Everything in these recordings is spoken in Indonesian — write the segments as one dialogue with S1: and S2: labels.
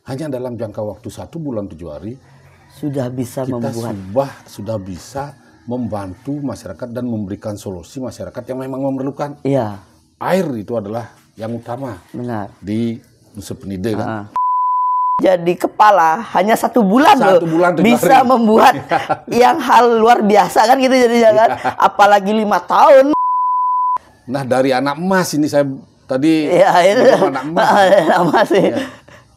S1: hanya dalam jangka waktu 1 bulan 7 hari
S2: sudah bisa
S1: kita
S2: membuat
S1: sudah bisa membantu masyarakat dan memberikan solusi masyarakat yang memang memerlukan.
S2: Iya,
S1: Air itu adalah yang utama
S2: benar.
S1: di Nusa Penida kan.
S2: Jadi kepala hanya 1 bulan
S1: 1
S2: loh
S1: bulan 7
S2: bisa
S1: hari.
S2: membuat yang hal luar biasa kan gitu jadinya kan. Apalagi 5 tahun.
S1: Nah, dari anak emas ini saya tadi
S2: Ya itu
S1: anak emas.
S2: nama sih.
S1: Ya.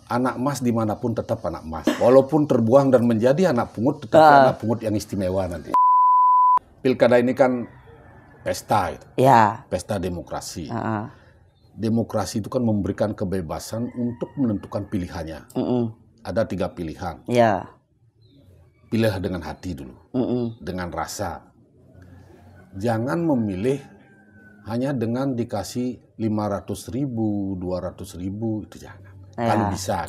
S1: Anak emas dimanapun tetap anak emas. Walaupun terbuang dan menjadi anak pungut, tetap anak pungut yang istimewa nanti. Pilkada ini kan pesta, gitu.
S2: Ya.
S1: Pesta demokrasi. Demokrasi itu kan memberikan kebebasan untuk menentukan pilihannya. Ada 3 pilihan.
S2: Ya.
S1: Pilih dengan hati dulu, dengan rasa. Jangan memilih hanya dengan dikasih 500.000, 200.000, itu jangan.
S2: Ya.
S1: Kalau bisa,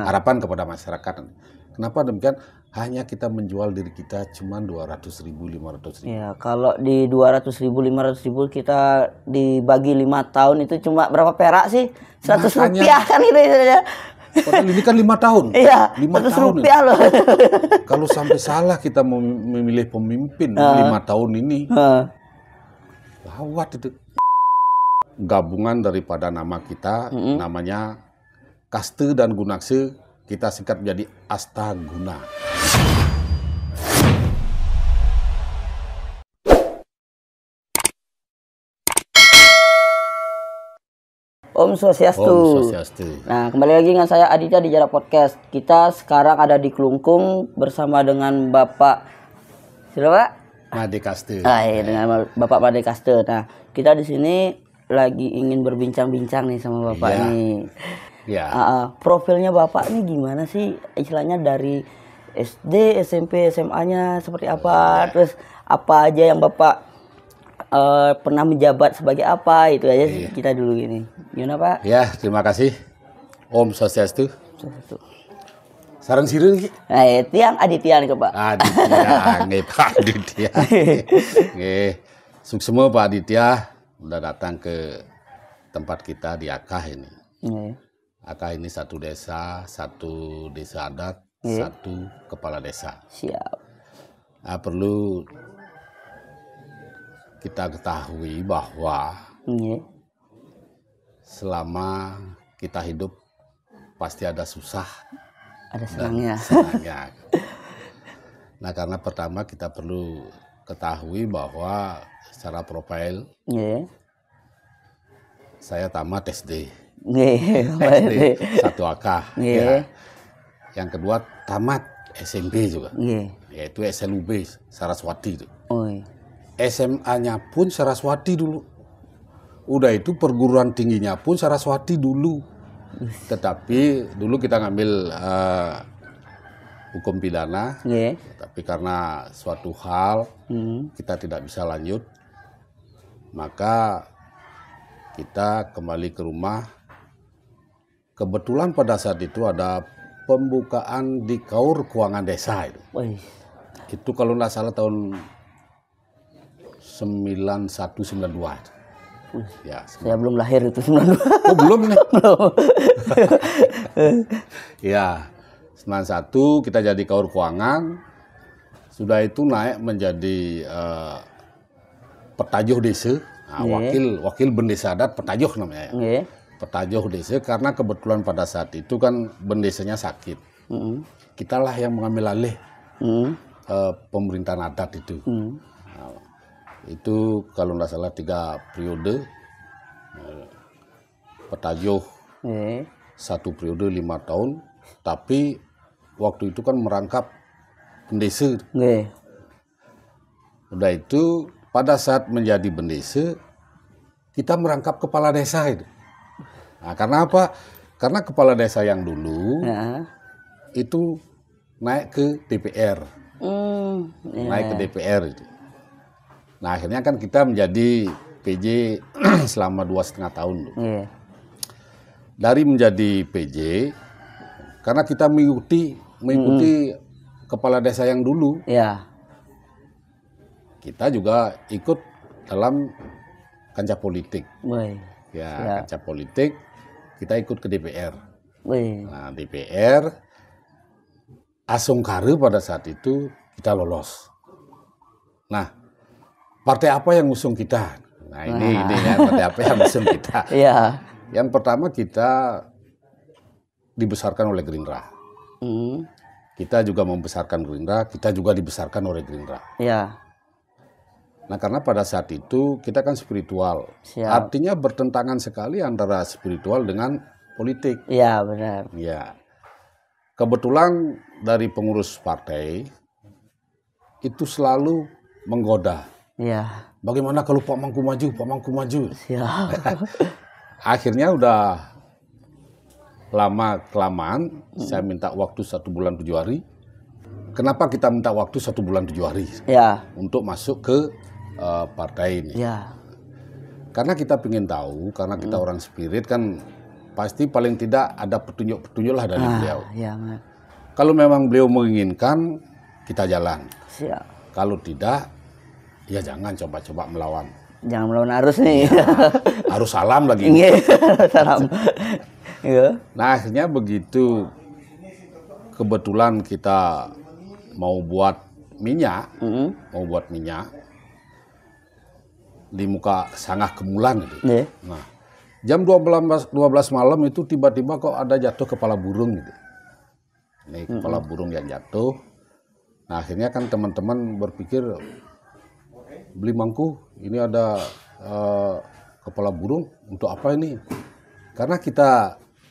S1: harapan kepada masyarakat. Kenapa demikian? Hanya kita menjual diri kita cuma 200.000, 500.000.
S2: Ya, kalau di 200.000, 500.000 kita dibagi 5 tahun itu cuma berapa perak sih? 100 rupiah kan itu ya.
S1: Padahal ini kan 5 tahun.
S2: Iya,
S1: 5
S2: 100
S1: tahun
S2: rupiah loh.
S1: Kalau sampai salah kita memilih pemimpin 5 tahun ini, gawat itu. Gabungan daripada nama kita, namanya Kaste dan Gunakse, kita singkat menjadi Astaguna.
S2: Om Swastiastu.
S1: Om Swastiastu.
S2: Nah, kembali lagi dengan saya Aditya di Jarak Podcast. Kita sekarang ada di Klungkung bersama dengan Bapak siapa?
S1: Made Kaste.
S2: Iya, dengan Bapak Made Kaste. Nah, kita di sini lagi ingin berbincang-bincang nih sama Bapak nih.
S1: Ya.
S2: Profilnya Bapak nih gimana sih? Istilahnya dari SD, SMP, SMA-nya seperti apa? Terus apa aja yang Bapak pernah menjabat sebagai apa? Itu aja kita dulu gini. Gimana Pak?
S1: Ya, terima kasih. Om Swastiastu. Sarang sirun ki.
S2: Nah, tiang Aditya nih Pak.
S1: Aditya, nggih Pak Aditya. Nggih. Suksema Pak Aditya udah datang ke tempat kita di Akah ini. Akah ini 1 desa, 1 desa adat, 1 kepala desa.
S2: Siap.
S1: Nah, perlu kita ketahui bahwa selama kita hidup pasti ada susah,
S2: ada senangnya.
S1: Nah, karena pertama kita perlu ketahui bahwa secara profil saya tamat SD. SD 1 Akah. Ya. Yang kedua tamat SMP juga. Yaitu SLUB Saraswati itu. SMA-nya pun Saraswati dulu. Udah itu perguruan tingginya pun Saraswati dulu. Tetapi dulu kita ngambil hukum pidana. Tapi karena suatu hal kita tidak bisa lanjut, maka kita kembali ke rumah. Kebetulan pada saat itu ada pembukaan di Kaur Keuangan Desa itu. Itu kalau nggak salah tahun 9192. Ya,
S2: saya belum lahir itu 92.
S1: Oh, belum nih.
S2: Belum.
S1: Ya, 91 kita jadi Kaur Keuangan. Sudah itu naik menjadi Petajoh Desa. Nah, wakil bendesa adat Petajoh namanya. Petajoh Desa karena kebetulan pada saat itu kan bendesanya sakit. Kitalah yang mengambil alih pemerintahan adat itu. Nah, itu kalau nggak salah 3 periode. Petajoh 1 periode 5 tahun, tapi waktu itu kan merangkap bendesa. Udah itu pada saat menjadi bendesa kita merangkap kepala desa itu. Nah, karena apa? Karena kepala desa yang dulu itu naik ke DPR. Naik ke DPR itu. Nah, akhirnya kan kita menjadi PJ selama 2,5 tahun. Dari menjadi PJ, karena kita mengikuti kepala desa yang dulu, kita juga ikut dalam kancah politik. Kancah politik, kita ikut ke DPR.
S2: Wih.
S1: Nah, DPR Asongkare pada saat itu kita lolos. Nah, partai apa yang usung kita? Nah, ini ya, partai apa yang usung kita?
S2: Iya.
S1: Yang pertama kita dibesarkan oleh Gerindra. Kita juga membesarkan Gerindra, kita juga dibesarkan oleh Gerindra.
S2: Iya.
S1: Nah, karena pada saat itu kita kan spiritual.
S2: Siap.
S1: Artinya bertentangan sekali antara spiritual dengan politik.
S2: Iya, benar.
S1: Ya. Kebetulan dari pengurus partai itu selalu menggoda.
S2: Iya.
S1: Bagaimana kalau Pak Mangku maju, Pak Mangku maju.
S2: Siap.
S1: Akhirnya udah lama-kelamaan saya minta waktu 1 bulan 7 hari. Kenapa kita minta waktu 1 bulan 7 hari?
S2: Ya.
S1: Untuk masuk ke partai ini.
S2: Ya.
S1: Karena kita ingin tahu, karena kita orang spirit kan pasti paling tidak ada petunjuk-petunjuk lah dari beliau.
S2: Ya,
S1: kalau memang beliau menginginkan, kita jalan.
S2: Siap.
S1: Kalau tidak, ya jangan coba-coba melawan.
S2: Jangan melawan arus nih.
S1: Ya, harus salam lagi.
S2: Salam. Iya.
S1: Nah, akhirnya begitu kebetulan kita mau buat minyak, di muka Sangah Kemulan gitu.
S2: Yeah.
S1: Nah, jam 12 malam itu tiba-tiba kok ada jatuh kepala burung gitu. Ini kepala burung yang jatuh. Nah, akhirnya kan teman-teman berpikir, beli mangku, ini ada kepala burung, untuk apa ini? Karena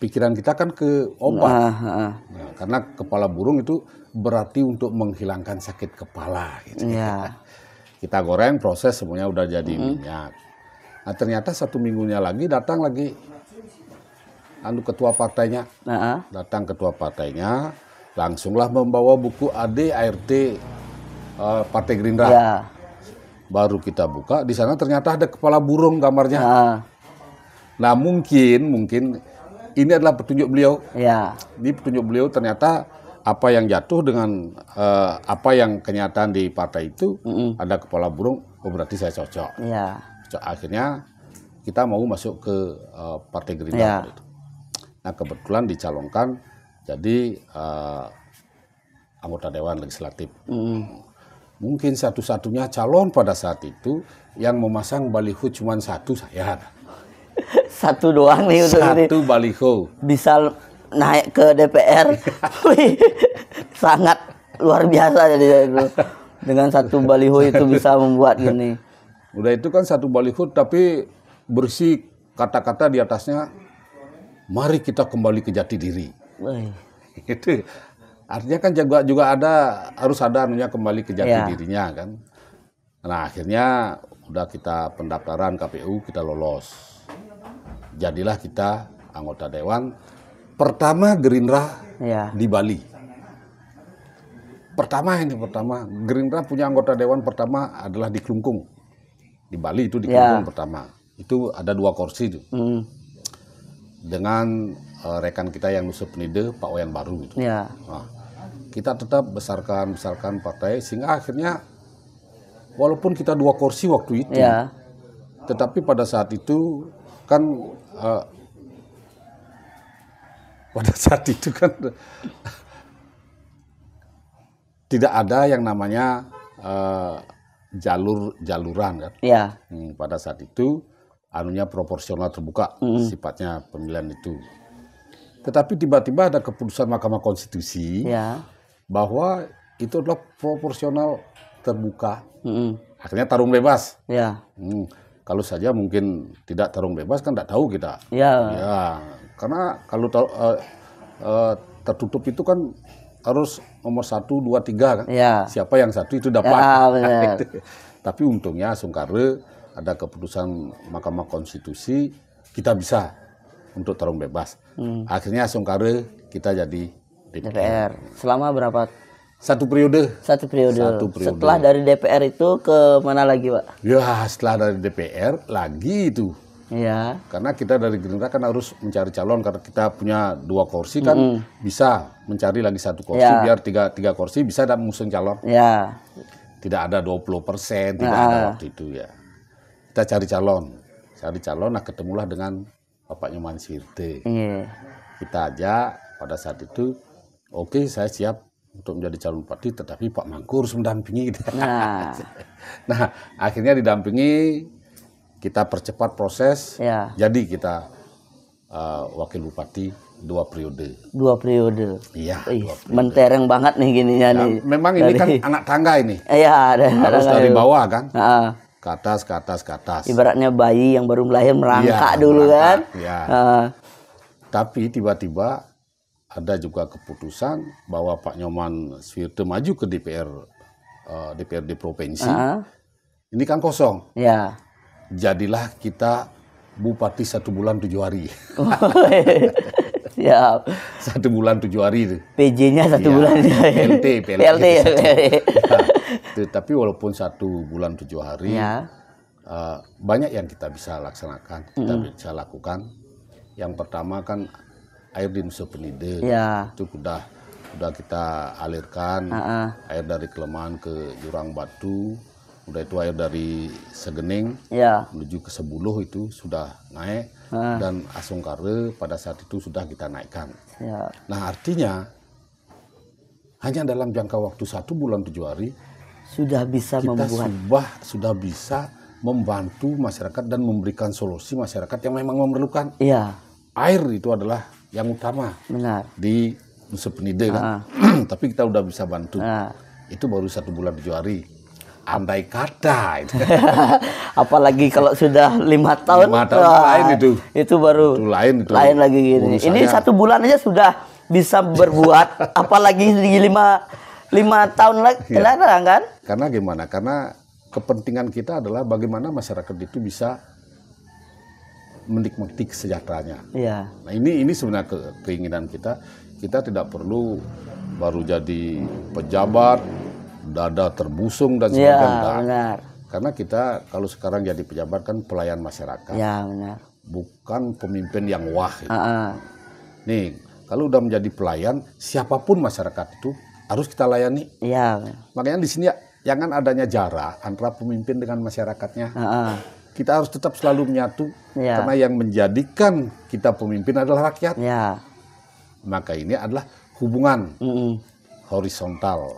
S1: pikiran kita kan ke obat. Nah, karena kepala burung itu berarti untuk menghilangkan sakit kepala gitu.
S2: Yeah.
S1: Kita goreng, proses, semuanya udah jadi minyak. Nah, ternyata 1 minggunya lagi datang lagi ketua partainya. Datang ketua partainya, langsunglah membawa buku AD ART Partai Gerindra.
S2: Yeah.
S1: Baru kita buka, di sana ternyata ada kepala burung gambarnya. Nah, mungkin ini adalah petunjuk beliau.
S2: Yeah.
S1: Ini petunjuk beliau, ternyata apa yang jatuh dengan apa yang kenyataan di partai itu ada kepala burung, berarti saya cocok.
S2: Yeah.
S1: Akhirnya kita mau masuk ke Partai Gerindra.
S2: Yeah.
S1: Nah, kebetulan dicalonkan jadi anggota Dewan Legislatif. Mungkin satu-satunya calon pada saat itu yang memasang baliho cuma satu, saya.
S2: Satu doang nih.
S1: Satu baliho.
S2: Bisa naik ke DPR. Sangat luar biasa jadi itu. Dengan satu baliho itu bisa membuat gini.
S1: Udah itu kan satu baliho tapi berisi kata-kata di atasnya, mari kita kembali ke jati diri. Itu artinya kan juga harus ada kembali ke jati dirinya kan. Nah, akhirnya udah kita pendaftaran KPU, kita lolos. Jadilah kita anggota dewan pertama Gerindra di Bali. Pertama Gerindra punya anggota dewan pertama adalah di Klungkung. Di Bali itu di Klungkung pertama. Itu ada 2 kursi itu. Dengan rekan kita yang Nusa Penida, Pak Wayan Baru gitu. Nah, kita tetap besarkan partai sehingga akhirnya walaupun kita 2 kursi waktu itu, tetapi pada saat itu kan tidak ada yang namanya jaluran kan. Pada saat itu proporsional terbuka sifatnya pemilihan itu. Tetapi tiba-tiba ada keputusan Mahkamah Konstitusi bahwa itu adalah proporsional terbuka. Akhirnya tarung bebas. Kalau saja mungkin tidak tarung bebas kan tidak tahu kita. Karena kalau tertutup itu kan harus nomor 1, 2, 3 kan. Siapa yang satu itu dapat. Tapi untungnya Asongkare ada keputusan Mahkamah Konstitusi, kita bisa untuk tarung bebas. Akhirnya Asongkare kita jadi DPR.
S2: Selama berapa?
S1: 1 periode.
S2: 1 periode. Setelah dari DPR itu ke mana lagi, Pak?
S1: Ya, setelah dari DPR lagi itu. Karena kita dari Gerindra kan harus mencari calon, karena kita punya 2 kursi kan bisa mencari lagi 1 kursi biar 3 kursi bisa dan mengusung calon. Tidak ada 20%, tidak ada waktu itu ya. Kita cari calon, nah ketemulah dengan Bapak Nyoman Sirte. kita ajak pada saat itu, oke, saya siap untuk menjadi calon bupati, tetapi Pak Mangku harus mendampingi. Nah, akhirnya didampingi, kita percepat proses, jadi kita wakil bupati 2 periode.
S2: 2 periode.
S1: Iya.
S2: Mentereng banget nih gininya nih.
S1: Memang ini kan anak tangga ini.
S2: Iya,
S1: harus dari bawah kan. Ke atas, ke atas, ke atas.
S2: Ibaratnya bayi yang baru melahir merangkak dulu kan.
S1: Ya. Tapi tiba-tiba ada juga keputusan bahwa Pak Nyoman Suwirte maju ke DPRD provinsi. Ini kan kosong.
S2: Ya.
S1: Jadilah kita bupati 1 bulan 7 hari.
S2: Siap.
S1: 1 bulan 7 hari itu.
S2: PJ-nya 1 bulan.
S1: PLT. Tapi walaupun 1 bulan 7 hari, banyak yang kita bisa laksanakan, kita bisa lakukan. Yang pertama kan air di Nusa Penida, itu sudah kita alirkan, air dari Kelemahan ke Jurang Batu, udah itu air dari Segening menuju ke Sebuluh itu sudah naik, dan Asungkare pada saat itu sudah kita naikkan. Nah artinya hanya dalam jangka waktu 1 bulan 7 hari
S2: sudah bisa
S1: kita sudah bisa membantu masyarakat dan memberikan solusi masyarakat yang memang memerlukan. Air itu adalah yang utama.
S2: Benar.
S1: Di Nusa Penida kan. Tapi kita udah bisa bantu. Itu baru 1 bulan 7 hari. Andai kata itu.
S2: Apalagi kalau sudah 5 tahun.
S1: 5 tahun lain itu.
S2: Itu baru
S1: itu lain
S2: lagi gini. Ini 1 bulan aja sudah bisa berbuat. Apalagi di 5 tahun lagi kan?
S1: Karena gimana? Karena kepentingan kita adalah bagaimana masyarakat itu bisa menikmati kesejahteranya. Nah ini sebenarnya keinginan kita. Kita tidak perlu baru jadi pejabat, dada terbusung dan sebagainya. Karena kita kalau sekarang jadi pejabat kan pelayan masyarakat.
S2: Benar.
S1: Bukan pemimpin yang wah. Nih, kalau udah menjadi pelayan, siapapun masyarakat itu harus kita layani. Makanya di sini jangan adanya jarak antara pemimpin dengan masyarakatnya. Kita harus tetap selalu menyatu, karena yang menjadikan kita pemimpin adalah rakyat. Maka ini adalah hubungan horizontal.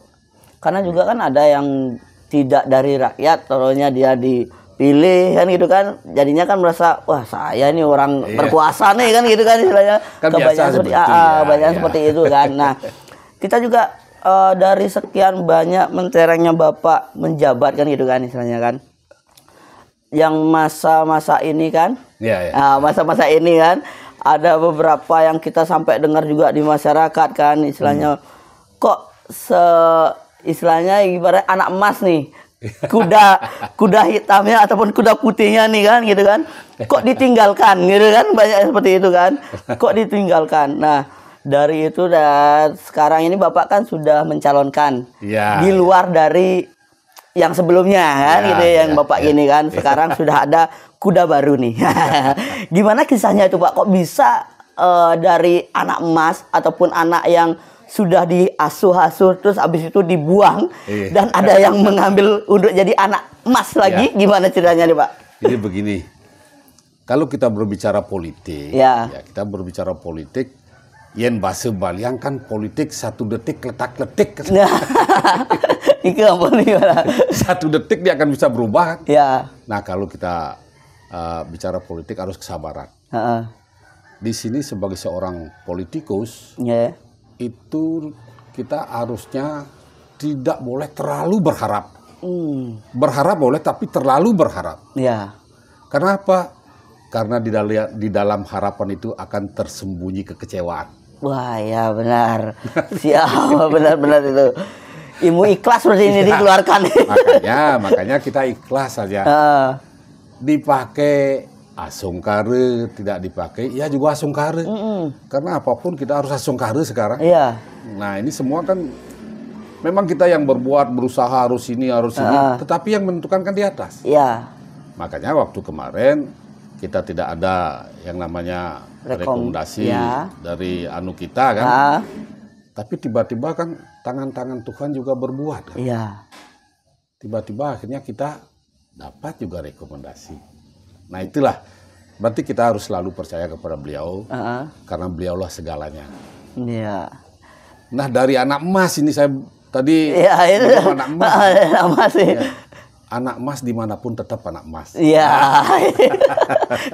S2: Karena juga kan ada yang tidak dari rakyat, taruhnya dia dipilih kan gitu kan, jadinya kan merasa wah saya ini orang berkuasa nih kan gitu kan istilahnya. Kebanyakan seperti itu kan. Nah kita juga dari sekian banyak menterengnya Bapak menjabat kan gitu kan istilahnya kan. Yang masa-masa ini kan, masa-masa ini kan ada beberapa yang kita sampai dengar juga di masyarakat kan istilahnya, kok istilahnya ibarat anak emas nih, kuda hitamnya ataupun kuda putihnya nih kan gitu kan, kok ditinggalkan gitu kan, banyak seperti itu kan, kok ditinggalkan. Nah dari itu dan sekarang ini Bapak kan sudah mencalonkan di luar dari yang sebelumnya kan gitu yang Bapak gini kan, sekarang sudah ada kuda baru nih. Gimana kisahnya itu Pak, kok bisa dari anak emas ataupun anak yang sudah diasuh-asuh terus habis itu dibuang dan ada yang mengambil untuk jadi anak emas lagi, gimana ceritanya nih Pak?
S1: Jadi begini, kalau kita berbicara politik, kita berbicara politik, yen bahasa Baliang kan politik 1 detik letak-letik.
S2: Itu apa nih?
S1: 1 detik dia akan bisa berubah. Nah kalau kita bicara politik harus kesabaran. Di sini sebagai seorang politikus, itu kita harusnya tidak boleh terlalu berharap. Berharap boleh tapi terlalu berharap. Karena apa? Karena di dalam harapan itu akan tersembunyi kekecewaan.
S2: Wah ya benar. Siapa benar-benar itu. Ilmu ikhlas seperti ini dikeluarkan.
S1: Makanya kita ikhlas saja. Dipakai Asungkare, tidak dipakai, ya juga Asungkare. Karena apapun kita harus Asungkare sekarang. Nah ini semua kan memang kita yang berbuat, berusaha harus ini, tetapi yang menentukan kan di atas. Makanya waktu kemarin kita tidak ada yang namanya rekomendasi dari anu kita kan. Tapi tiba-tiba kan tangan-tangan Tuhan juga berbuat kan. Tiba-tiba akhirnya kita dapat juga rekomendasi. Nah itulah Berarti kita harus selalu percaya kepada beliau, karena beliaulah segalanya.
S2: Iya.
S1: Nah, dari anak emas ini saya tadi
S2: itu
S1: anak emas.
S2: Anak emas sih.
S1: Ya. Anak emas dimanapun tetap anak emas.
S2: Iya.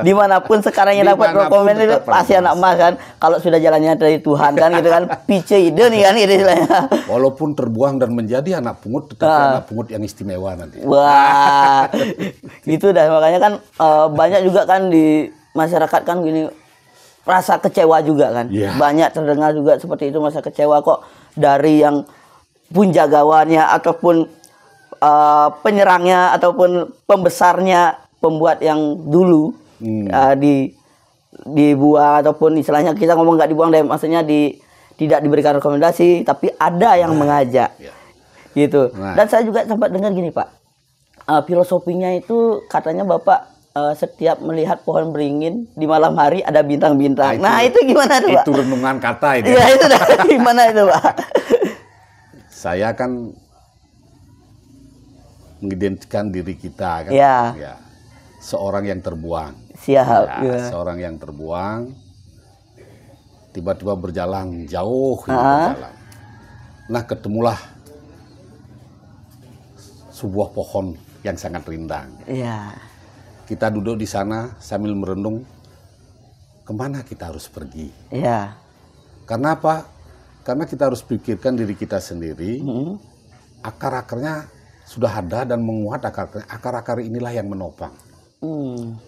S2: Dimanapun sekarang yang dapat komen itu pasti anak emas kan. Kalau sudah jalannya dari Tuhan kan gitu kan. Pice ide nih kan gitu istilahnya.
S1: Walaupun terbuang dan menjadi anak pungut, tetap anak pungut yang istimewa nanti.
S2: Wah. Gitu dah, makanya kan banyak juga kan di masyarakat kan gini, rasa kecewa juga kan.
S1: Yeah.
S2: Banyak terdengar juga seperti itu, masa kecewa kok dari yang punjagawannya ataupun penyerangnya ataupun pembesarnya pembuat yang dulu dibuang, ataupun istilahnya kita ngomong nggak dibuang deh, maksudnya tidak diberikan rekomendasi, tapi ada yang mengajak gitu. Dan saya juga sempat dengar gini Pak, filosofinya itu katanya Bapak setiap melihat pohon beringin di malam hari ada bintang-bintang. Nah itu gimana tuh Pak?
S1: Itu renungan kata itu.
S2: Iya itu gimana itu Pak?
S1: Saya kan mengidentikan diri kita kan,
S2: ya,
S1: seorang yang terbuang.
S2: Siap.
S1: Seorang yang terbuang, tiba-tiba berjalan jauh, berjalan. Nah, ketemulah sebuah pohon yang sangat rindang.
S2: Iya.
S1: Kita duduk di sana sambil merenung, kemana kita harus pergi?
S2: Iya.
S1: Karena apa? Karena kita harus pikirkan diri kita sendiri. Akar-akarnya sudah ada dan menguat, akar-akar inilah yang menopang.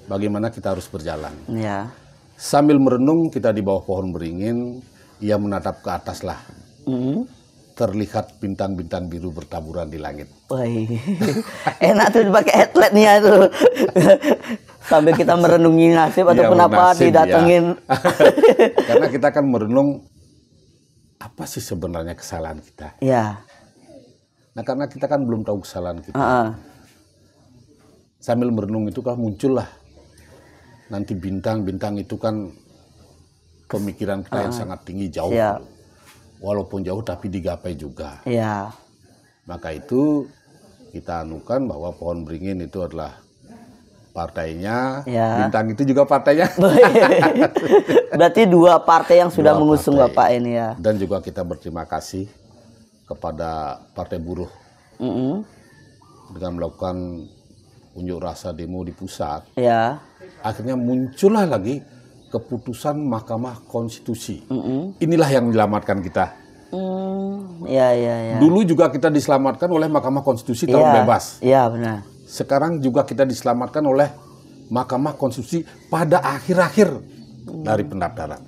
S1: Bagaimana kita harus berjalan.
S2: Ya.
S1: Sambil merenung kita di bawah pohon beringin, ia menatap ke atas lah. Terlihat bintang-bintang biru bertaburan di langit.
S2: Wih. Enak tuh pakai headlight nih ya tuh. Sambil kita merenungi nasib ataupun apa didatengin.
S1: Karena kita kan merenung apa sih sebenarnya kesalahan kita.
S2: Iya.
S1: Nah, karena kita kan belum tahu kesalahan kita. Sambil merenung itu kan muncullah nanti bintang-bintang itu kan pemikiran kita yang sangat tinggi, jauh. Walaupun jauh tapi digapai juga.
S2: Iya.
S1: Maka itu kita anukan bahwa pohon beringin itu adalah partainya, bintang itu juga partainya.
S2: Berarti dua partai yang sudah mengusung Bapak ini ya.
S1: Dan juga kita berterima kasih kepada Partai Buruh dengan melakukan unjuk rasa demo di pusat.
S2: Ya.
S1: Akhirnya muncullah lagi keputusan Mahkamah Konstitusi. Inilah yang menyelamatkan kita.
S2: Ya.
S1: Dulu juga kita diselamatkan oleh Mahkamah Konstitusi tahun bebas.
S2: Iya benar.
S1: Sekarang juga kita diselamatkan oleh Mahkamah Konstitusi pada akhir-akhir dari pendaftaran.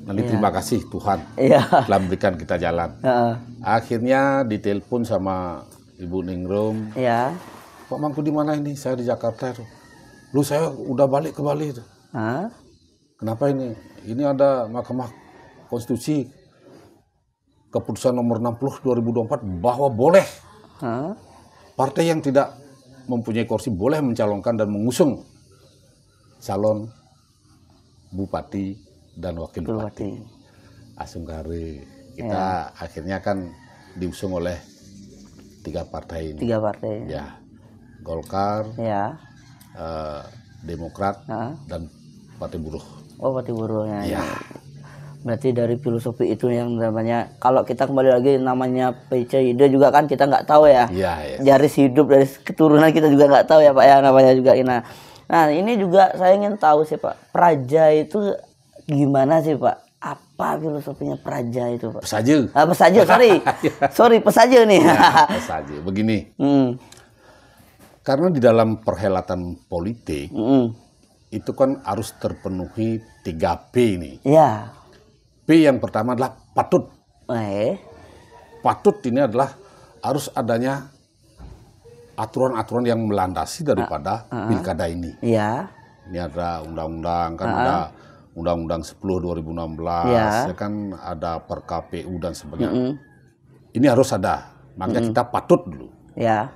S1: Nanti terima kasih Tuhan telah memberikan kita jalan. Akhirnya ditelepon sama Ibu Ningrum. Pak Mangku di mana ini? Saya di Jakarta. Lu saya udah balik ke Bali. Kenapa ini? Ini ada Mahkamah Konstitusi keputusan nomor 60 2024 bahwa boleh partai yang tidak mempunyai kursi boleh mencalonkan dan mengusung calon bupati dan wakil bupati. Asungkari. Kita akhirnya kan diusung oleh 3 partai ini.
S2: 3 partai.
S1: Ya. Golkar, Demokrat, dan Partai Buruh.
S2: Oh, Partai Buruh ya.
S1: Ya.
S2: Berarti dari filosofi itu yang namanya, kalau kita kembali lagi namanya PCID juga kan kita nggak tahu ya. Garis hidup dari keturunan kita juga nggak tahu ya Pak ya, namanya juga. Nah ini juga saya ingin tahu sih Pak, Praja itu gimana sih Pak? Apa filosofinya Praja itu Pak?
S1: Pesaje.
S2: Pesaje, sorry pesaje nih.
S1: Ya, pesaje. Begini. Karena di dalam perhelatan politik itu kan harus terpenuhi 3 P ini.
S2: Iya.
S1: P yang pertama adalah patut. Patut ini adalah harus adanya aturan-aturan yang melandasi daripada pilkada ini.
S2: Iya.
S1: Ini ada undang-undang, kan ada Undang-Undang 10 2016, ya kan ada per KPU dan sebagainya. Ini harus ada, makanya kita patut dulu.
S2: Ya.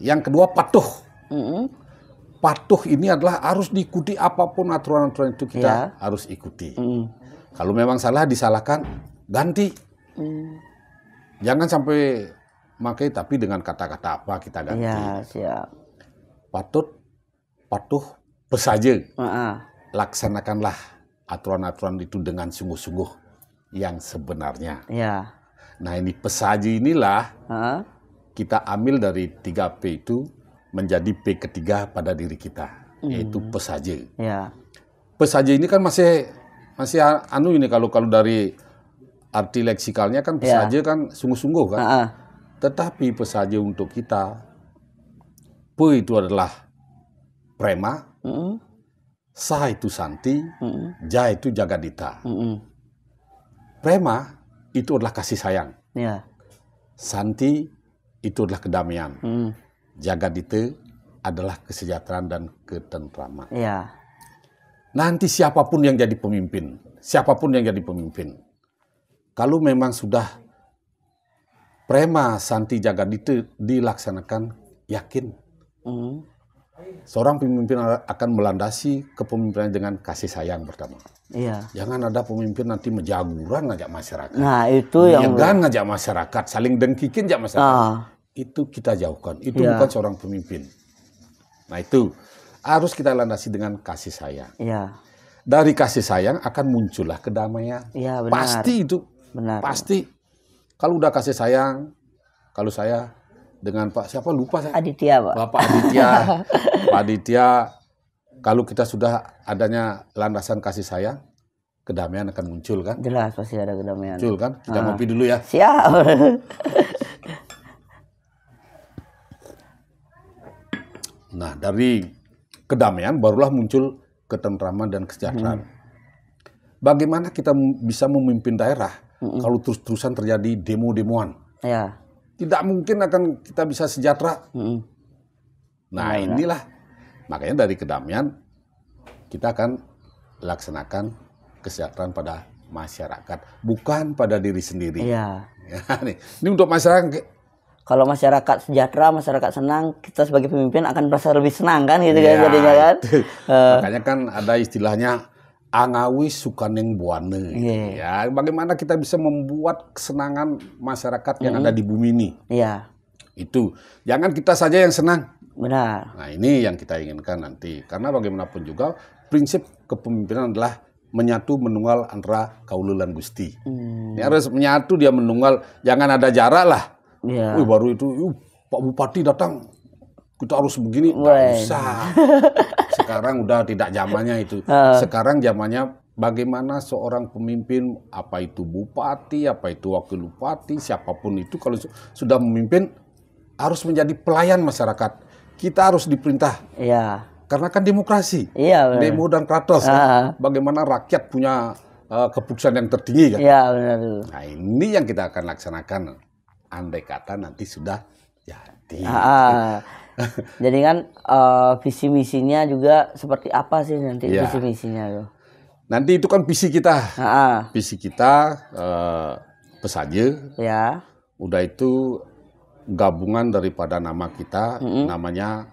S1: Yang kedua patuh. Patuh ini adalah harus diikuti apapun aturan-aturan itu kita harus ikuti. Kalau memang salah disalahkan, ganti. Jangan sampai pakai tapi dengan kata-kata apa kita ganti.
S2: Ya, siap.
S1: Patut, patuh, pesaja, laksanakanlah aturan-aturan itu dengan sungguh-sungguh yang sebenarnya.
S2: Ya.
S1: Nah ini pesaja inilah kita ambil dari 3P itu menjadi P ketiga pada diri kita, yaitu pesaja.
S2: Ya.
S1: Pesaja ini kan masih anu ini kalau dari arti leksikalnya kan pesaja kan sungguh-sungguh kan. Tetapi pesaja untuk kita, P itu adalah prema, Sa itu Santi, Ja itu Jagadita. Prema itu adalah kasih sayang.
S2: Ya.
S1: Santi itu adalah kedamaian. Jagadita adalah kesejahteraan dan ketentraman.
S2: Ya.
S1: Nanti siapapun yang jadi pemimpin, kalau memang sudah prema, Santi, Jagadita dilaksanakan, yakin seorang pemimpin akan melandasi kepemimpinan dengan kasih sayang pertama.
S2: Iya.
S1: Jangan ada pemimpin nanti menjaguran ngajak masyarakat.
S2: Nah itu yang
S1: ngajak masyarakat, saling dengkikin ngajak masyarakat. Itu kita jauhkan. Itu bukan seorang pemimpin. Nah itu harus kita landasi dengan kasih sayang.
S2: Iya.
S1: Dari kasih sayang akan muncullah kedamaian.
S2: Iya benar.
S1: Pasti itu.
S2: Benar.
S1: Pasti. Kalau udah kasih sayang, kalau saya dengan Pak siapa lupa saya.
S2: Aditya, Pak.
S1: Bapak Aditya. Pak Aditya, kalau kita sudah adanya landasan kasih sayang, kedamaian akan muncul kan?
S2: Jelas pasti ada kedamaian.
S1: Muncul kan? Kita ngopi dulu ya.
S2: Siap.
S1: Nah, dari kedamaian barulah muncul ketentraman dan kesejahteraan. Bagaimana kita bisa memimpin daerah kalau terus-terusan terjadi demo-demoan?
S2: Ya.
S1: Tidak mungkin akan kita bisa sejahtera. Nah inilah, makanya dari kedamaian kita akan laksanakan kesejahteraan pada masyarakat, bukan pada diri sendiri.
S2: Iya.
S1: Ini untuk masyarakat.
S2: Kalau masyarakat sejahtera, masyarakat senang, kita sebagai pemimpin akan merasa lebih senang kan gitu kan jadinya kan.
S1: Makanya kan ada istilahnya angawi sukaneng buane. Ya, bagaimana kita bisa membuat kesenangan masyarakat yang ada di bumi ini.
S2: Iya.
S1: Itu. Jangan kita saja yang senang.
S2: Benar.
S1: Nah, ini yang kita inginkan nanti. Karena bagaimanapun juga prinsip kepemimpinan adalah menyatu menunggal antara kaula lan Gusti. Ini harus menyatu, dia menunggal, jangan ada jarak lah.
S2: Iya.
S1: Baru itu Pak Bupati datang, kita harus begini, nggak usah. Sekarang udah tidak zamannya itu. Sekarang zamannya bagaimana seorang pemimpin, apa itu bupati, apa itu wakil bupati, siapapun itu kalau sudah memimpin harus menjadi pelayan masyarakat. Kita harus diperintah.
S2: Iya.
S1: Karena kan demokrasi.
S2: Iya, benar.
S1: Demo dan kratos. Kan? Bagaimana rakyat punya keputusan yang tertinggi kan.
S2: Iya, benar.
S1: Nah, ini yang kita akan laksanakan. Andai kata nanti sudah jadi.
S2: Jadi kan visi misinya juga seperti apa sih nanti visi misinya tuh?
S1: Nanti itu kan visi kita. Visi kita pesaja.
S2: Ya.
S1: Udah itu gabungan daripada nama kita, namanya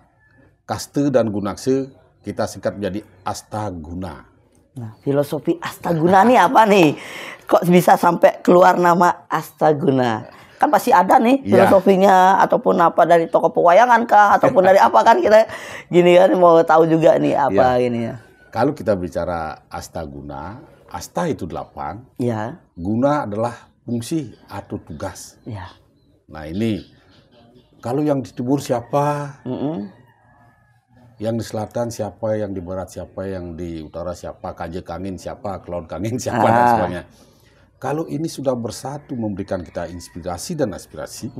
S1: Kaste dan Gunakse, kita singkat menjadi Astaguna.
S2: Nah, filosofi Astaguna nih apa nih? Kok bisa sampai keluar nama Astaguna? Kan pasti ada nih filosofinya ataupun apa dari tokoh pewayangan kah ataupun dari apa kan kita gini kan mau tahu juga nih apa ini ya.
S1: Kalau kita bicara Astaguna, Asta itu 8.
S2: Ya.
S1: Guna adalah fungsi atau tugas.
S2: Ya.
S1: Nah, ini kalau yang di timur siapa? Yang di selatan siapa? Yang di barat siapa? Yang di utara siapa? Kaje Kangin siapa? Kelaut Kangin siapa dan sebagainya. Kalau ini sudah bersatu memberikan kita inspirasi dan aspirasi,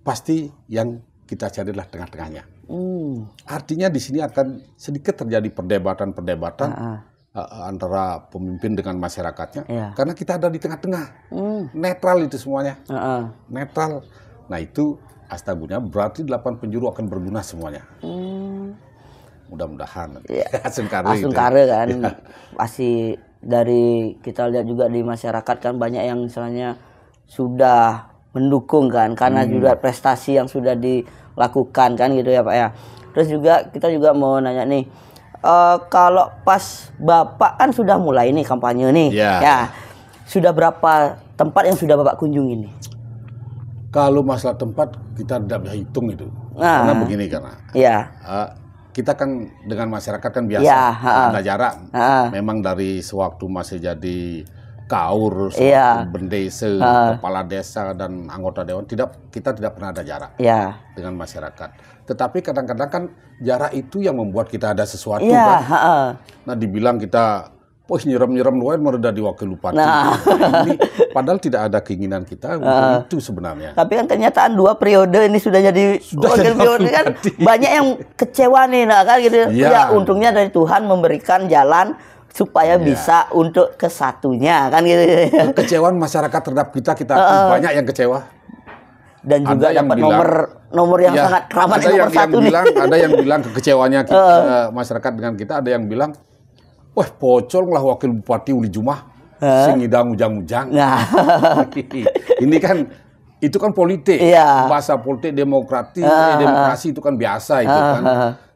S1: pasti yang kita cari adalah tengah-tengahnya. Artinya di sini akan sedikit terjadi perdebatan antara pemimpin dengan masyarakatnya, karena kita ada di tengah-tengah, netral itu semuanya, netral. Nah itu Astaguna berarti 8 penjuru akan berguna semuanya. Mudah-mudahan.
S2: Asungkare kan, pasti. Dari kita lihat juga di masyarakat kan banyak yang misalnya sudah mendukung kan karena juga prestasi yang sudah dilakukan kan gitu ya Pak ya. Terus juga kita juga mau nanya nih, kalau pas Bapak kan sudah mulai nih kampanye nih, ya sudah berapa tempat yang sudah Bapak kunjungi nih?
S1: Kalau masalah tempat kita tidak bisa hitung itu, karena begini kita kan dengan masyarakat kan biasa, ada jarak. Memang dari sewaktu masih jadi kaur, bendesa, kepala desa dan anggota dewan, kita tidak pernah ada jarak dengan masyarakat. Tetapi kadang-kadang kan jarak itu yang membuat kita ada sesuatu kan. Nah, dibilang kita nyiram-nyiram luar mereda di wakil bupati. Ini padahal tidak ada keinginan kita untuk itu sebenarnya.
S2: Tapi kan kenyataan 2 periode ini sudah jadi wakil periode kan banyak yang kecewa nih, nah kan gitu. Ya untungnya dari Tuhan memberikan jalan supaya bisa untuk ke satunya kan gitu.
S1: Kekecewaan masyarakat terhadap kita banyak yang kecewa.
S2: Dan juga dapat nomor yang sangat keramat nomor 1 nih.
S1: Ada yang bilang kekecewanya masyarakat dengan kita, ada yang bilang, wah pocong lah wakil bupati Uli Jumah, sing ngidang ujang-ujang. Ini kan, itu kan politik, bahasa politik demokrasi itu kan biasa itu kan.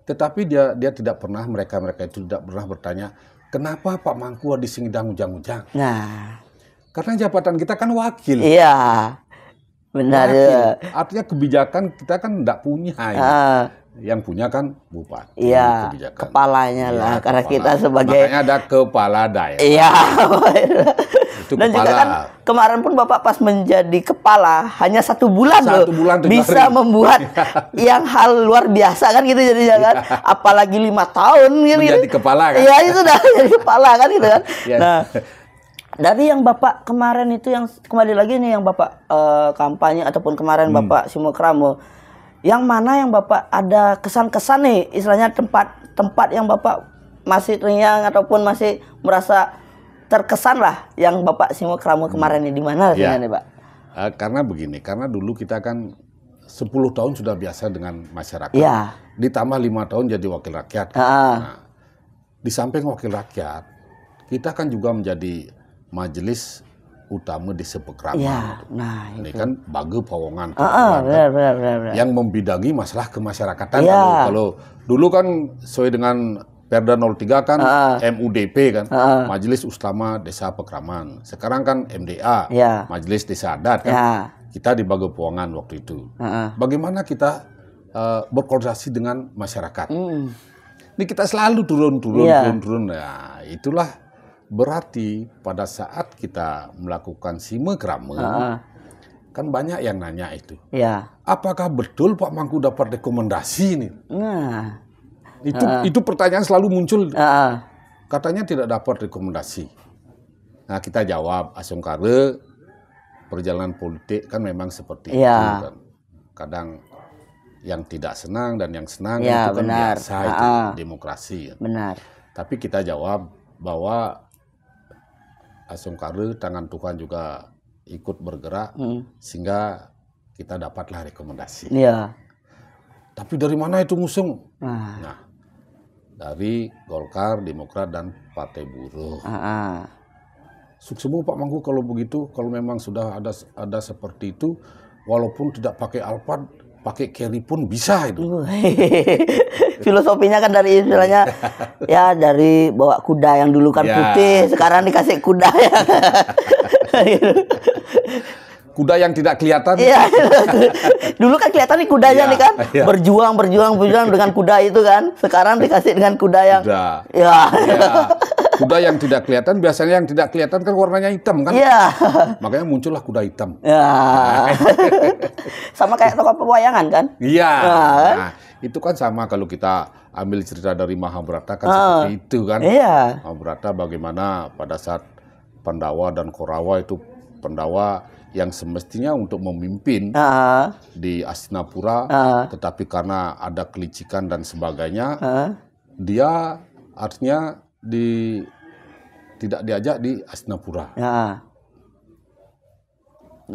S1: Tetapi dia tidak pernah, mereka itu tidak pernah bertanya, kenapa Pak Mangku di sing ngidang ujang-ujang? Karena jabatan kita kan wakil.
S2: Benar.
S1: Artinya kebijakan kita kan tidak punya. Yang punya kan bupati.
S2: Kepalanya lah. Karena kita sebagai...
S1: Makanya ada kepala daerah. Itu
S2: Dan
S1: kepala.
S2: juga kan kemarin pun Bapak pas menjadi kepala hanya 1 bulan loh. Bisa membuat yang hal luar biasa kan gitu jadinya kan. Apalagi 5 tahun gitu.
S1: Menjadi kepala kan.
S2: Iya itu udah jadi kepala kan gitu kan. Nah, dari yang Bapak kemarin itu yang kembali lagi nih yang Bapak kampanye ataupun kemarin Bapak Simokramo. Yang mana yang Bapak ada kesan-kesan nih, istilahnya tempat yang Bapak masih terngiang ataupun masih merasa terkesan lah yang Bapak Simokramo kemarin ini di mana nih Pak?
S1: Karena begini, karena dulu kita kan 10 tahun sudah biasa dengan masyarakat. Ditambah 5 tahun jadi wakil rakyat. Nah, di samping wakil rakyat, kita kan juga menjadi majelis utama di Sepekraman. Ini kan Bage Pawongan yang membidangi masalah kemasyarakatan. Kalau dulu kan sesuai dengan Perda 03 kan MUDP kan, Majelis Utama Desa Pekraman. Sekarang kan MDA, Majelis Desa Adat kan. Kita di Bage Pawongan waktu itu. Bagaimana kita berkoordinasi dengan masyarakat? Ini kita selalu turun. Nah, itulah berarti pada saat kita melakukan Simokramo, kan banyak yang nanya itu. Apakah betul Pak Mangku dapat rekomendasi ini? Itu pertanyaan selalu muncul. Katanya tidak dapat rekomendasi. Nah, kita jawab, asungkare perjalanan politik kan memang seperti itu kan. Kadang yang tidak senang dan yang senang itu kan biasa, itu demokrasi.
S2: Benar.
S1: Tapi kita jawab bahwa asungkare tangan Tuhan juga ikut bergerak sehingga kita dapatlah rekomendasi. Tapi dari mana itu ngusung? Nah, dari Golkar, Demokrat dan Partai Buruh. Suksemu Pak Mangku kalau begitu, kalau memang sudah ada seperti itu, walaupun tidak pakai Alphard, pakai carry pun bisa itu.
S2: Filosofinya kan dari istilahnya dari bawa kuda yang dulu kan putih, sekarang dikasih kuda
S1: kuda yang tidak kelihatan.
S2: Dulu kan kelihatan nih kudanya nih kan, berjuang dengan kuda itu kan. Sekarang dikasih dengan kuda yang
S1: kuda yang tidak kelihatan, biasanya yang tidak kelihatan kan warnanya hitam kan. Makanya muncullah kuda hitam.
S2: Sama kayak tokoh pewayangan kan.
S1: Nah, itu kan sama kalau kita ambil cerita dari Mahabharata kan seperti itu kan. Mahabharata bagaimana pada saat Pandawa dan Korawa itu Pandawa yang semestinya untuk memimpin di Hastinapura, tetapi karena ada kelicikan dan sebagainya, dia artinya tidak diajak di Hastinapura,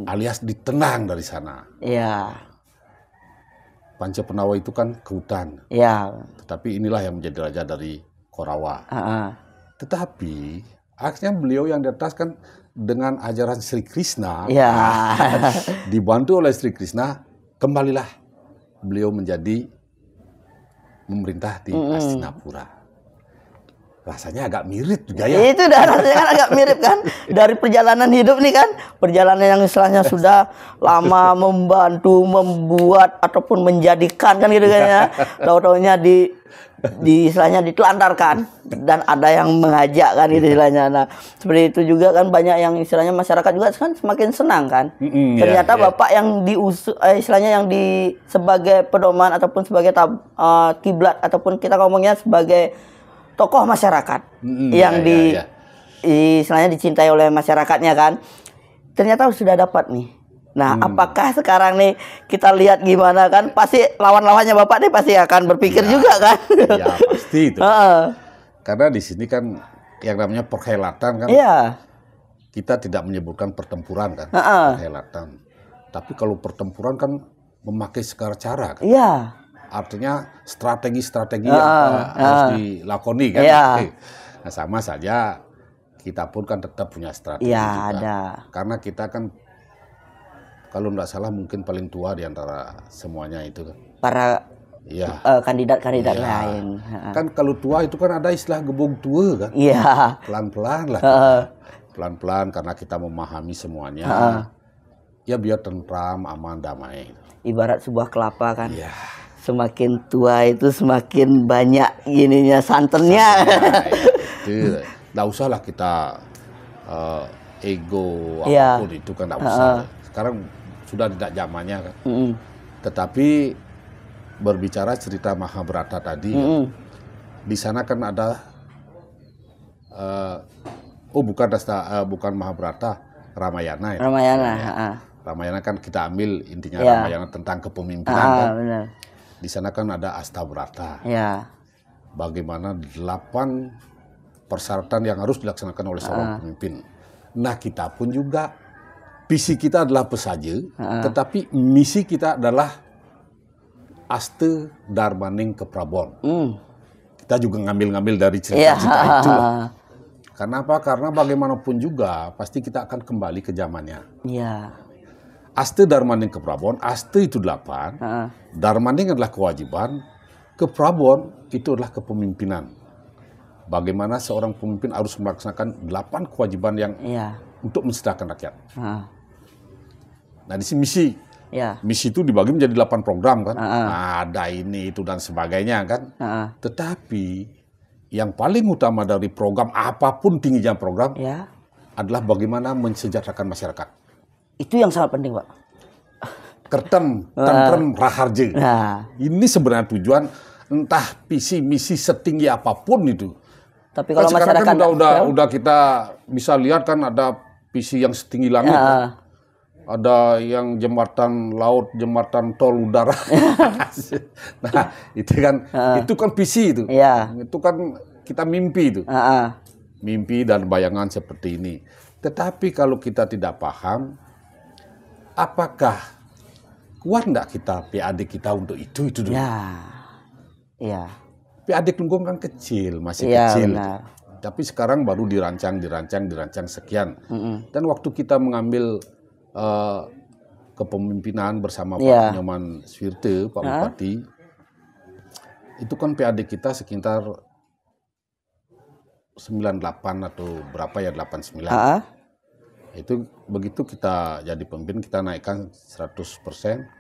S1: alias ditenang dari sana. Panca Penawa itu kan ke hutan, tetapi inilah yang menjadi raja dari Korawa. Tetapi akhirnya beliau yang di atas kan dengan ajaran Sri Krishna, dibantu oleh Sri Krishna, kembalilah beliau menjadi memerintah di Hastinapura. rasanya agak mirip juga ya.
S2: Itu dah rasanya kan agak mirip kan dari perjalanan hidup nih kan, perjalanan yang istilahnya sudah lama membantu, membuat ataupun menjadikan kan gitu kan ya. Tahu-taunya di istilahnya ditelantarkan dan ada yang mengajak kan gitu istilahnya. Nah, seperti itu juga kan banyak yang istilahnya masyarakat juga kan semakin senang kan. Ternyata Bapak yang istilahnya yang sebagai pedoman ataupun sebagai kiblat ataupun kita ngomongnya sebagai tokoh masyarakat yang istilahnya dicintai oleh masyarakatnya kan. Ternyata sudah dapat nih. Nah, apakah sekarang nih kita lihat gimana kan? Pasti lawan-lawannya Bapak nih pasti akan berpikir juga kan?
S1: Ya pasti itu. Karena di sini kan yang namanya perhelatan kan. Kita tidak menyebutkan pertempuran kan, perhelatan. Tapi kalau pertempuran kan memakai segala cara kan. Artinya strategi-strategi yang harus dilakoni kan. Nah, sama saja kita pun kan tetap punya strategi juga.
S2: Ada.
S1: Karena kita kan kalau nggak salah mungkin paling tua di antara semuanya itu kan.
S2: Para kandidat-kandidat lain.
S1: Kan kalau tua itu kan ada istilah gebong tua kan. Pelan-pelan lah. Pelan-pelan karena kita memahami semuanya. Ya biar tentram, aman, damai.
S2: Ibarat sebuah kelapa kan. Semakin tua itu semakin banyak ininya santannya.
S1: Nggak usah lah kita ego apapun itu kan nggak usah. Sekarang sudah tidak zamannya kan. Tetapi berbicara cerita Mahabharata tadi, di sana kan ada bukan Mahabharata, Ramayana. Ramayana kan kita ambil intinya Ramayana tentang kepemimpinan kan. Di sana kan ada Astabrata. Bagaimana 8 persyaratan yang harus dilaksanakan oleh seorang pemimpin. Nah, kita pun juga visi kita adalah pesaja, tetapi misi kita adalah Aste Darmaning Keprabon. Kita juga ngambil-ngambil dari cerita-cerita itu. Karena apa? Karena bagaimanapun juga pasti kita akan kembali ke zamannya. Aste Darmaning Keprabon, Aste itu 8, Darmaning adalah kewajiban, Keprabon itu adalah kepemimpinan. Bagaimana seorang pemimpin harus melaksanakan 8 kewajiban yang untuk mensejahterakan rakyat. Nah, di sini misi itu dibagi menjadi 8 program kan. Ada ini, itu, dan sebagainya kan. Tetapi yang paling utama dari program, apapun tingginya program, adalah bagaimana mensejahterakan masyarakat.
S2: Itu yang sangat penting, Pak.
S1: Kertem, tentrem, raharja. Ini sebenarnya tujuan, entah visi, misi setinggi apapun itu.
S2: Tapi kalau
S1: kan
S2: masyarakat
S1: kan udah kita bisa lihat kan ada visi yang setinggi langit. Kan? Ada yang jembatan laut, jembatan tol udara. Nah, itu kan visi itu. Itu kan kita mimpi itu. Mimpi dan bayangan seperti ini. Tetapi kalau kita tidak paham, apakah kuat enggak kita PAD kita untuk itu dulu? PAD Kelungkung kan kecil, masih kecil. Tapi sekarang baru dirancang sekian. Dan waktu kita mengambil kepemimpinan bersama Pak Nyoman Swirte, Pak Bupati, itu kan PAD kita sekitar 98 atau berapa ya, 89. Itu begitu kita jadi pemimpin, kita naikkan 100%,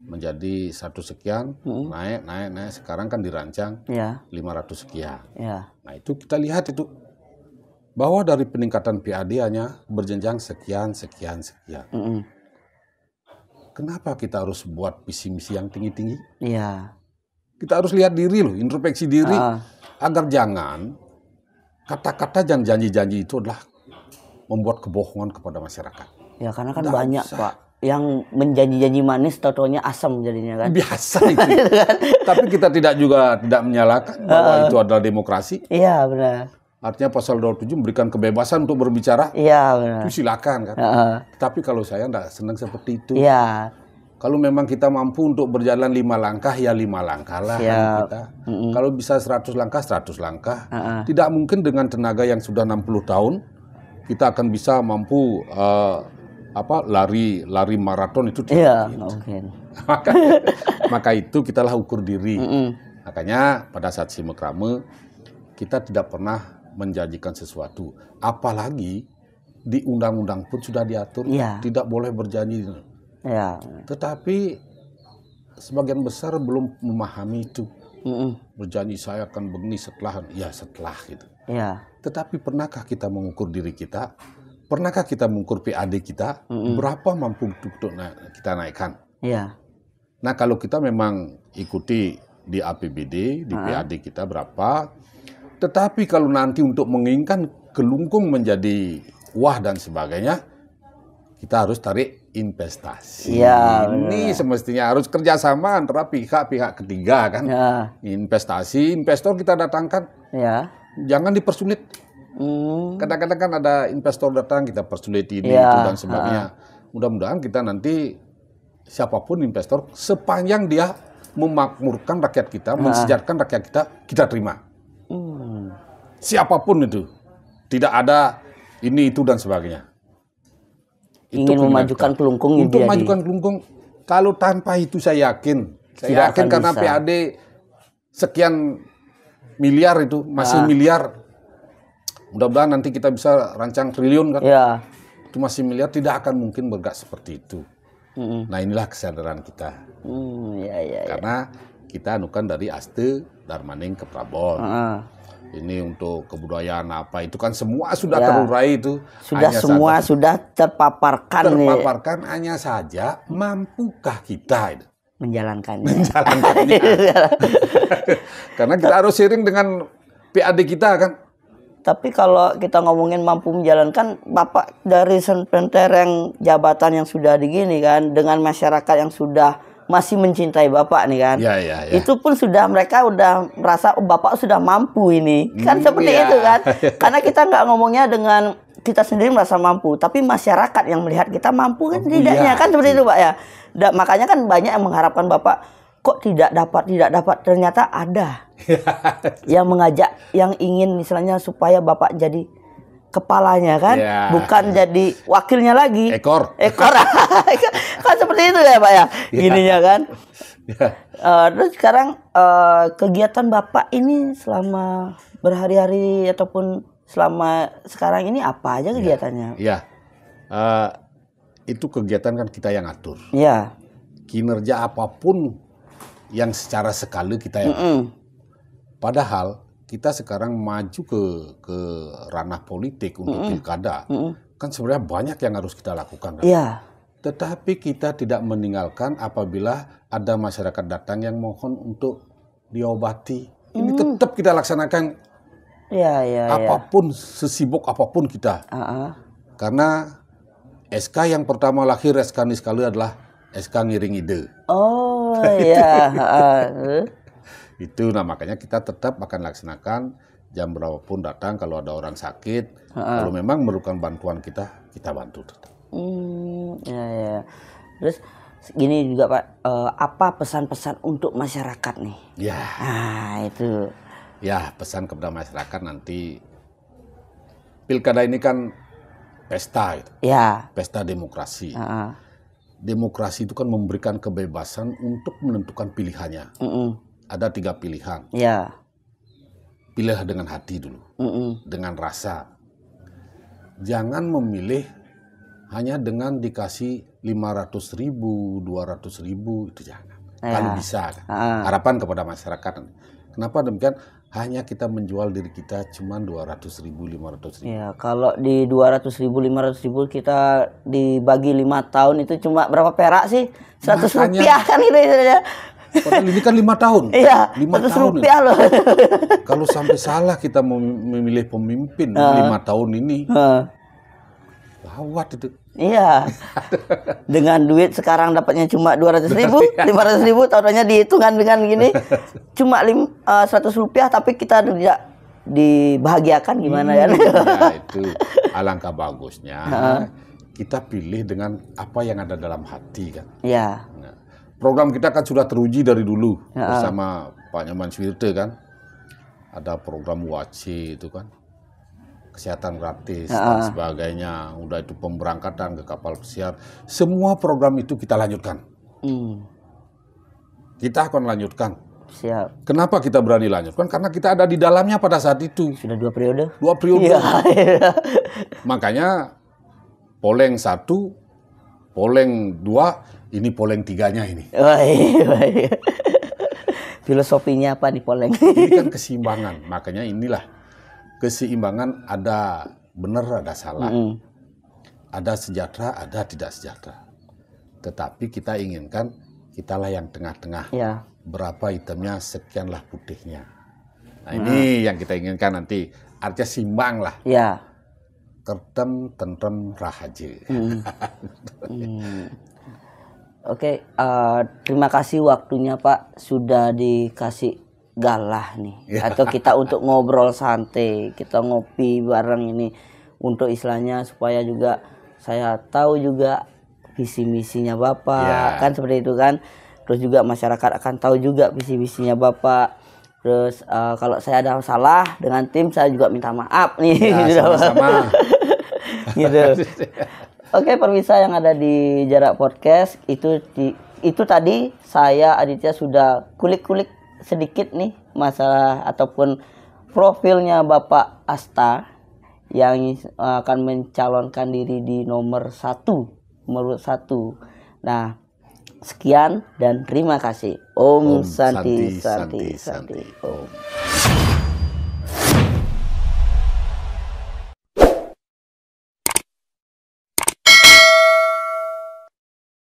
S1: menjadi 100 sekian, naik. Sekarang kan dirancang 500 sekian. Nah, itu kita lihat itu bahwa dari peningkatan PAD hanya berjenjang sekian. Kenapa kita harus buat visi misi yang tinggi-tinggi? Kita harus lihat diri loh, introspeksi diri, agar jangan kata-kata dan janji-janji itu adalah membuat kebohongan kepada masyarakat.
S2: Karena kan banyak Pak yang menjanji-janji manis, tau-taunya asam jadinya kan.
S1: Biasa itu. Tapi kita tidak menyalahkan bahwa itu adalah demokrasi.
S2: Benar.
S1: Artinya pasal 27 memberikan kebebasan untuk berbicara.
S2: Benar.
S1: Itu silakan kan. Tapi kalau saya tidak senang seperti itu. Kalau memang kita mampu untuk berjalan 5 langkah, ya 5 langkah lah kita. Kalau bisa 100 langkah, 100 langkah. Tidak mungkin dengan tenaga yang sudah 60 tahun, kita akan bisa mampu lari maraton itu.
S2: Mungkin.
S1: Maka itu kita lah ukur diri. Makanya pada saat Simekrame, kita tidak pernah menjanjikan sesuatu. Apalagi di undang-undang pun sudah diatur tidak boleh berjanji. Tetapi sebagian besar belum memahami itu. Berjanji saya akan begini setelah gitu. Tetapi pernahkah kita mengukur diri kita? Pernahkah kita mengukur PAD kita? Berapa mampu untuk kita naikkan? Nah, kalau kita memang ikuti di APBD, di PAD kita berapa, tetapi kalau nanti untuk menginginkan kelungkung menjadi wah dan sebagainya, kita harus tarik investasi. Ini semestinya harus kerjasama antara pihak-pihak ketiga kan. Investasi, investor kita datangkan. Jangan dipersulit. Kadang-kadang kan ada investor datang, kita persulit ini itu dan sebagainya. Mudah-mudahan kita nanti siapapun investor, sepanjang dia memakmurkan rakyat kita, mensejahterakan rakyat kita terima. Siapapun itu, tidak ada ini itu dan sebagainya.
S2: Ingin memajukan kelungkung.
S1: Untuk memajukan kelungkung, kalau tanpa itu saya yakin karena bisa. PAD sekian miliar itu masih miliar. Mudah-mudahan nanti kita bisa rancang triliun kan. Itu masih miliar, tidak akan mungkin bergerak seperti itu. Nah, inilah kesadaran kita. Karena kita anukan dari Aste Darmaning ke Prabon. Ini untuk kebudayaan apa itu kan semua sudah terurai itu.
S2: Sudah terpaparkan.
S1: Hanya saja mampukah kita itu
S2: menjalankannya.
S1: Karena kita harus seiring dengan PAD kita kan.
S2: Tapi kalau kita ngomongin mampu menjalankan, Bapak dari sepentereng jabatan yang sudah digini kan, dengan masyarakat yang sudah masih mencintai Bapak nih kan. Itu pun mereka udah merasa Bapak sudah mampu ini. Kan seperti itu kan. Karena kita nggak ngomongnya dengan kita sendiri merasa mampu, tapi masyarakat yang melihat kita mampu kan tidaknya kan seperti itu Pak ya. Makanya kan banyak yang mengharapkan Bapak kok tidak dapat, ternyata ada yang mengajak, yang ingin misalnya supaya Bapak jadi kepalanya kan, bukan jadi wakilnya lagi.
S1: Ekor.
S2: Kan seperti itu ya Pak ya, gininya kan. Terus sekarang kegiatan Bapak ini selama berhari-hari ataupun selama sekarang ini apa aja kegiatannya?
S1: Itu kegiatan kan kita yang atur. Kinerja apapun yang secara sekali kita yang atur. Padahal kita sekarang maju ke ranah politik untuk pilkada, kan sebenarnya banyak yang harus kita lakukan. Kan? Tetapi kita tidak meninggalkan apabila ada masyarakat datang yang mohon untuk diobati. Ini tetap kita laksanakan. Apapun, sesibuk apapun kita. Karena SK yang pertama lahir SK Niskalu adalah SK Ngiring Ide. Itu makanya kita tetap akan laksanakan jam berapapun datang kalau ada orang sakit. Kalau memang memerlukan bantuan kita bantu tetap.
S2: Terus gini juga Pak, apa pesan-pesan untuk masyarakat nih? Itu.
S1: Pesan kepada masyarakat nanti pilkada ini kan pesta gitu. Pesta demokrasi. Demokrasi itu kan memberikan kebebasan untuk menentukan pilihannya. Ada 3 pilihan. Pilih dengan hati dulu, dengan rasa. Jangan memilih hanya dengan dikasih 500.000, 200.000, itu jangan. Kalau bisa, harapan kepada masyarakat. Kenapa demikian? Hanya kita menjual diri kita cuma 200.000, 500.000.
S2: Kalau di 200.000, 500.000 kita dibagi 5 tahun itu cuma berapa perak sih? 100 rupiah kan itu ya.
S1: Padahal ini kan 5 tahun.
S2: 5 tahun rupiah loh.
S1: Kalau sampai salah kita memilih pemimpin 5 tahun ini, gawat itu. Dengan duit sekarang dapatnya cuma 200.000, 500.000, tahunya dihitungan dengan gini, cuma 100 rupiah, tapi kita tidak dibahagiakan gimana kan? Itu alangkah bagusnya kita pilih dengan apa yang ada dalam hati kan. Program kita kan sudah teruji dari dulu bersama Pak Nyoman Swirte kan. Ada program WACI itu kan. Kesehatan gratis dan sebagainya. Udah itu pemberangkatan ke kapal pesiar. Semua program itu kita lanjutkan. Kita akan lanjutkan.
S2: Siap.
S1: Kenapa kita berani lanjutkan? Karena kita ada di dalamnya pada saat itu.
S2: Sudah 2 periode.
S1: 2 periode.
S2: Iya.
S1: Makanya poleng 1, poleng 2, ini poleng 3-nya ini.
S2: Baik. Filosofinya apa nih poleng?
S1: Ini kan keseimbangan. Makanya inilah keseimbangan, ada benar ada salah. Ada sejahtera, ada tidak sejahtera. Tetapi kita inginkan kitalah yang tengah-tengah.
S2: Ya.
S1: Berapa hitamnya, sekianlah putihnya. Nah, ini yang kita inginkan nanti. Artinya simbang lah.
S2: Ya.
S1: Tertem, tentrem, rahaja.
S2: Oke, terima kasih waktunya Pak. Sudah dikasih galah nih. Atau kita untuk ngobrol santai. Kita ngopi bareng ini. Untuk istilahnya supaya juga saya tahu juga visi misinya Bapak. Kan seperti itu kan. Terus juga masyarakat akan tahu juga visi misinya Bapak. Terus kalau saya ada salah dengan tim, saya juga minta maaf nih.
S1: Ya, sama-sama.
S2: Gitu. Oke, pemirsa yang ada di Jarak Podcast, itu tadi saya Aditya sudah kulik-kulik sedikit nih masalah ataupun profilnya Bapak Asta yang akan mencalonkan diri di nomor 1. Nah, sekian dan terima kasih. Om Santi. Om.